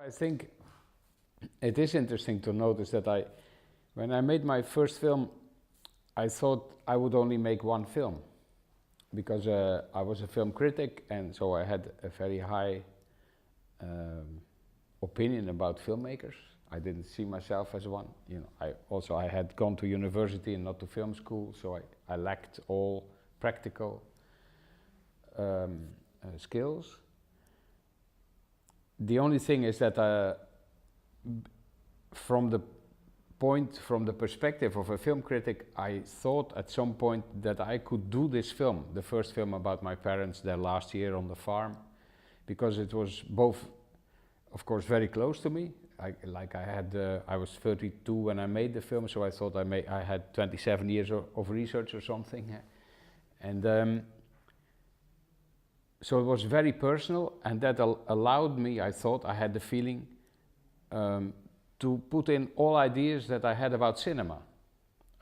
I think it is interesting to notice that when I made my first film, I thought I would only make one film because I was a film critic, and so I had a very high opinion about filmmakers. I didn't see myself as one. You know, I had gone to university and not to film school, so I lacked all practical skills. The only thing is that from the perspective of a film critic, I thought at some point that I could do this film, the first film about my parents, their last year on the farm, because it was both, of course, very close to me. I was 32 when I made the film, so I thought I had 27 years of research or something, and so it was very personal, and that allowed me, I thought, I had the feeling, to put in all ideas that I had about cinema,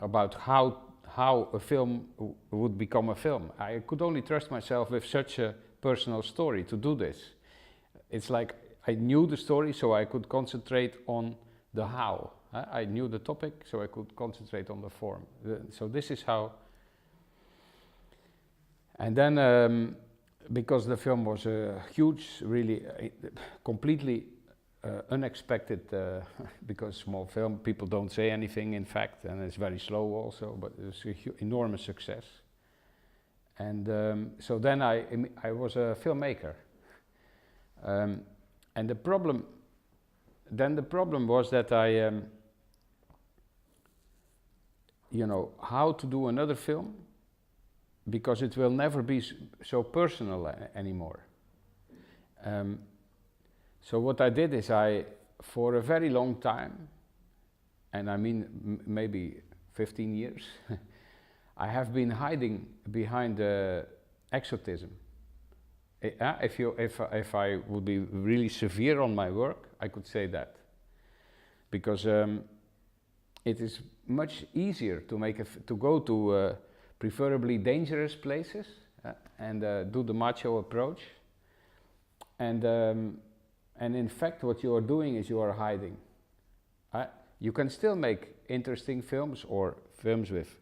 about how a film would become a film. I could only trust myself with such a personal story to do this. It's like I knew the story, so I could concentrate on the how. I knew the topic, so I could concentrate on the form. So this is how. And then, because the film was a huge, really completely unexpected, because small film, people don't say anything, in fact, and it's very slow also, but it was an enormous success. And so then I was a filmmaker. And the problem was that you know, how to do another film, because it will never be so personal anymore. So what I did is for a very long time, and I mean maybe 15 years, I have been hiding behind exotism. If I would be really severe on my work, I could say that, because it is much easier to go to preferably dangerous places and do the macho approach, and in fact what you are doing is you are hiding. You can still make interesting films or films with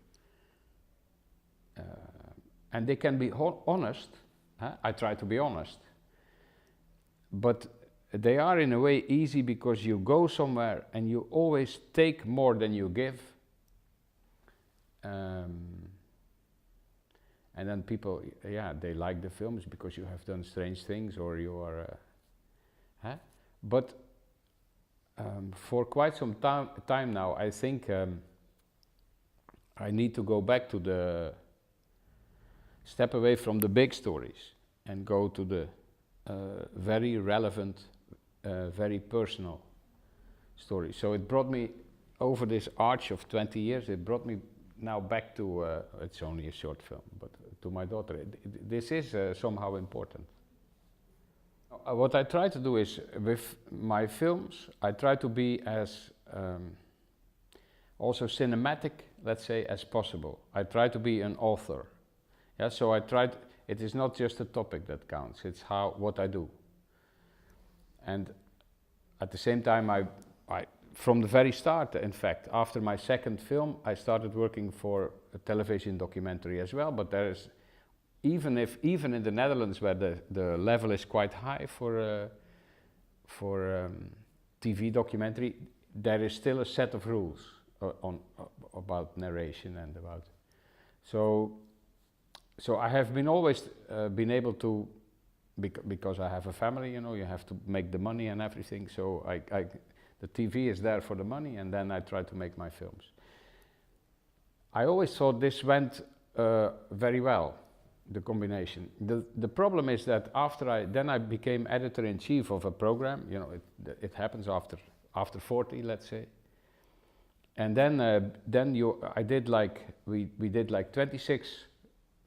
and they can be honest. I try to be honest, but they are in a way easy because you go somewhere and you always take more than you give, and then people, they like the films because you have done strange things or you are but for quite some time now, I think I need to go back to step away from the big stories and go to the very relevant, very personal stories. So it brought me over this arch of 20 years, it brought me now back to, it's only a short film, but to my daughter. This is somehow important. What I try to do is, with my films, I try to be as also cinematic, let's say, as possible. I try to be an author. Yeah, so it is not just the topic that counts, it's what I do. And at the same time, I from the very start, in fact, after my second film, I started working for a television documentary as well, but there is, even in the Netherlands, where the level is quite high for TV documentary, there is still a set of rules about narration and about. So I have been always been able to, because I have a family, you know, you have to make the money and everything. So the TV is there for the money, and then I try to make my films. I always thought this went very well. The combination. The problem is that after I became editor-in-chief of a program. You know, it happens after 40, let's say. And then we did like 26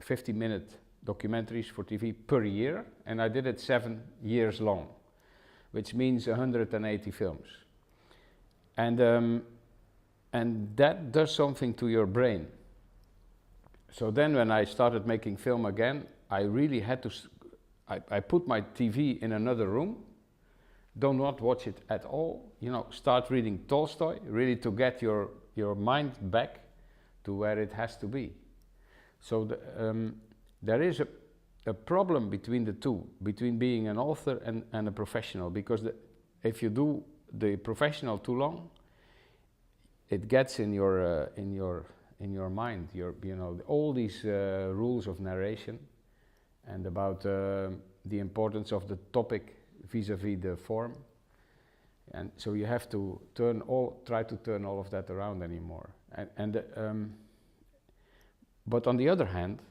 50-minute documentaries for TV per year, and I did it 7 years long, which means 180 films. And that does something to your brain. So then when I started making film again, I really had to, I put my TV in another room, do not watch it at all. You know, start reading Tolstoy, really to get your mind back to where it has to be. So there is a problem between the two, between being an author and a professional, because if you do the professional too long, it gets in your mind. You know, all these rules of narration and about the importance of the topic vis-a-vis the form, and so you have to try to turn all of that around anymore. But on the other hand,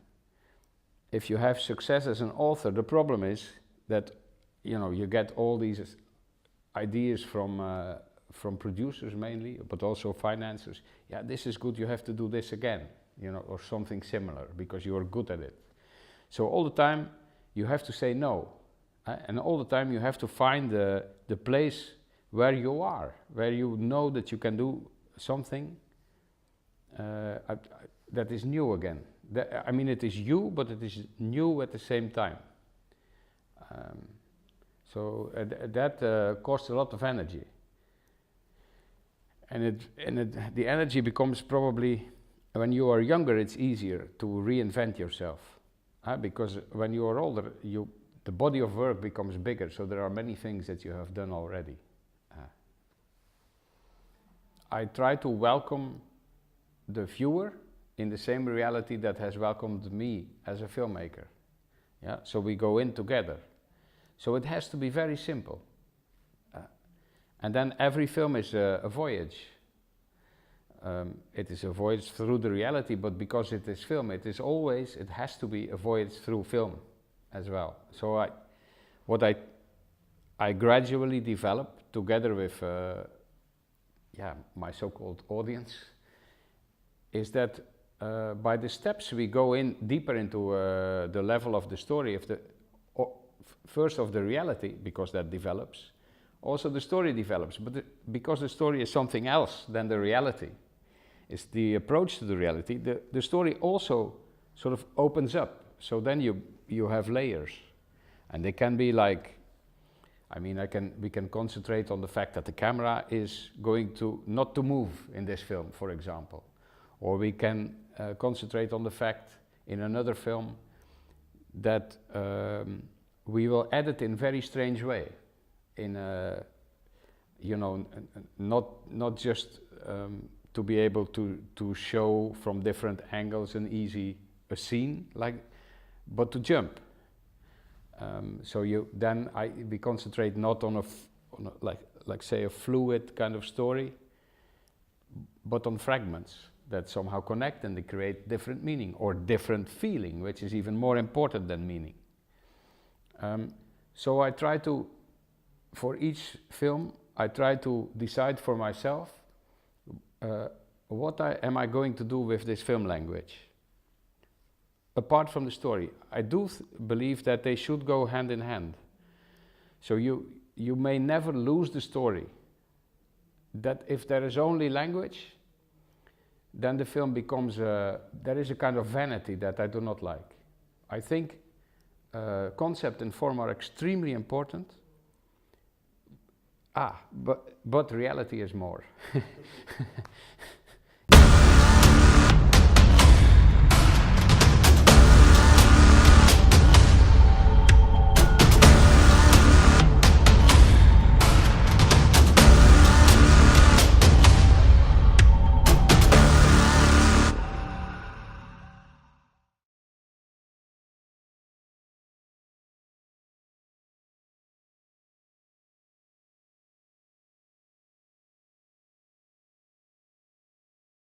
if you have success as an author, the problem is that, you know, you get all these ideas from producers mainly, but also financiers. Yeah, this is good, you have to do this again, you know, or something similar, because you are good at it. So all the time you have to say no, and all the time you have to find the place where you are, where you know that you can do something that is new again. I mean, it is you, but it is new at the same time. So that costs a lot of energy. And the energy becomes probably, when you are younger, it's easier to reinvent yourself. Because when you are older, the body of work becomes bigger, so there are many things that you have done already. I try to welcome the viewer in the same reality that has welcomed me as a filmmaker. Yeah, so we go in together. So it has to be very simple. And then every film is a voyage. It is a voyage through the reality, but because it is film, it has to be a voyage through film as well. So I gradually develop together with my so-called audience, is that by the steps we go in deeper into the level of the story, first of the reality, because that develops. Also the story develops, but because the story is something else than the reality, it's the approach to the reality, the story also sort of opens up. So then you have layers, and they can be like, I mean, we can concentrate on the fact that the camera is going to not to move in this film, for example, or we can concentrate on the fact in another film that we will edit in very strange way, in you know, not just to be able to show from different angles a scene, like, but to jump. So we concentrate not on like say a fluid kind of story, but on fragments that somehow connect and they create different meaning or different feeling, which is even more important than meaning. So I try to, for each film, I try to decide for myself what am I going to do with this film language. Apart from the story, I do believe that they should go hand in hand. So you may never lose the story. That if there is only language, then the film becomes, there is a kind of vanity that I do not like. I think concept and form are extremely important. But reality is more.